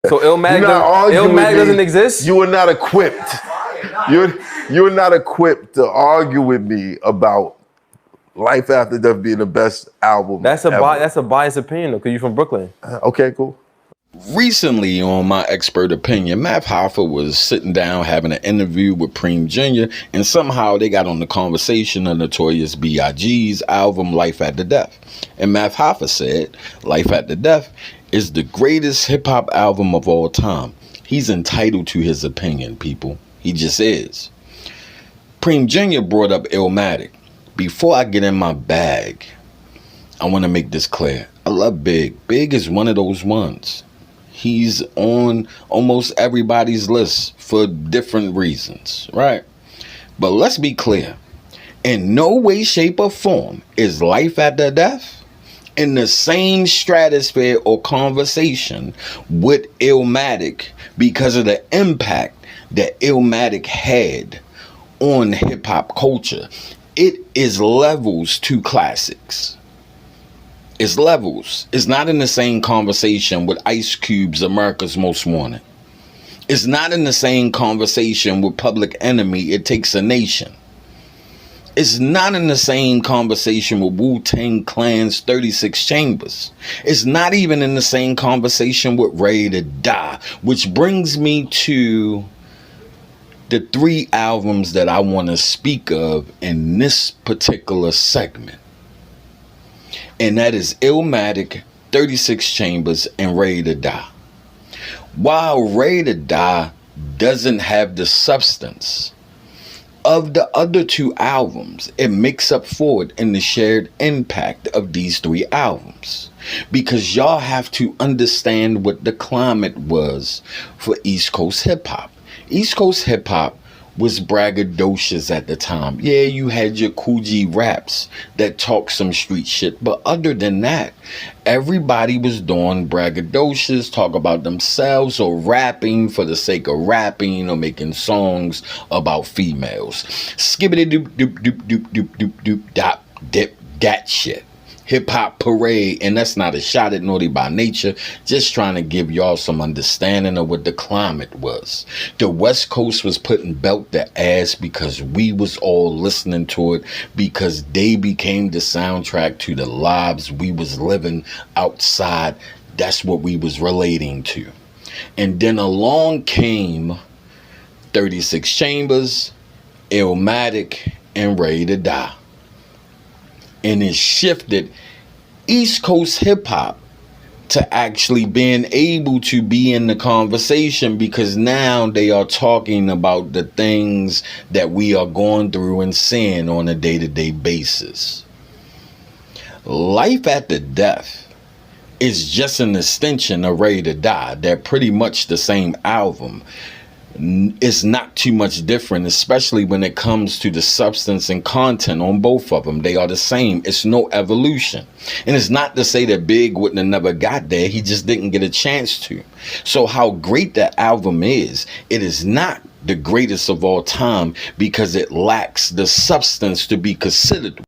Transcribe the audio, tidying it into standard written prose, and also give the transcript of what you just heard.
So Illmatic doesn't exist? You are not equipped. You're not equipped to argue with me about Life After Death being the best album. That's a biased opinion though, because you're from Brooklyn. Okay, cool. Recently on My Expert Opinion, Math Hoffa was sitting down having an interview with Preem Jr. and somehow they got on the conversation of Notorious B.I.G.'s album Life After Death. And Math Hoffa said Life After Death is the greatest hip-hop album of all time. He's entitled to his opinion, people. He just is. Preem Jr. brought up Illmatic. Before I get in my bag, I want to make this clear. I love Big. Big is one of those ones. He's on almost everybody's list for different reasons, right? But let's be clear. In no way, shape, or form is Life After Death in the same stratosphere or conversation with Illmatic because of the impact that Illmatic had on hip-hop culture. It is levels to classics. It's levels. It's not in the same conversation with Ice Cube's America's Most Wanted. It's not in the same conversation with Public Enemy, It Takes a Nation. It's not in the same conversation with Wu-Tang Clan's 36 Chambers. It's not even in the same conversation with Ready to Die, which brings me to the 3 albums that I want to speak of in this particular segment. And that is Illmatic, 36 Chambers, and Ready to Die. While Ready to Die doesn't have the substance of the other 2 albums, it makes up for it in the shared impact of these 3 albums. Because y'all have to understand what the climate was for East Coast hip-hop. East Coast hip-hop was braggadocious at the time. Yeah, you had your Coogee raps that talk some street shit, but other than that, everybody was doing braggadocious, talk about themselves, or rapping for the sake of rapping, or making songs about females. Skibbity doop doop doop doop doop doop doop dop dip that shit. Hip-hop parade, and that's not a shot at Naughty by Nature, just trying to give y'all some understanding of what the climate was. The West Coast was putting belt to ass because we was all listening to it, because they became the soundtrack to the lives we was living outside. That's what we was relating to. And then along came 36 Chambers, Illmatic, and Ready to Die. And it shifted East Coast hip-hop to actually being able to be in the conversation, because now they are talking about the things that we are going through and seeing on a day-to-day basis. Life After Death is just an extension of Ready to Die. They're pretty much the same album. It's not too much different, especially when it comes to the substance and content on both of them. They are the same. It's no evolution. And it's not to say that Big wouldn't have never got there. He just didn't get a chance to. So how great that album is, it is not the greatest of all time because it lacks the substance to be considered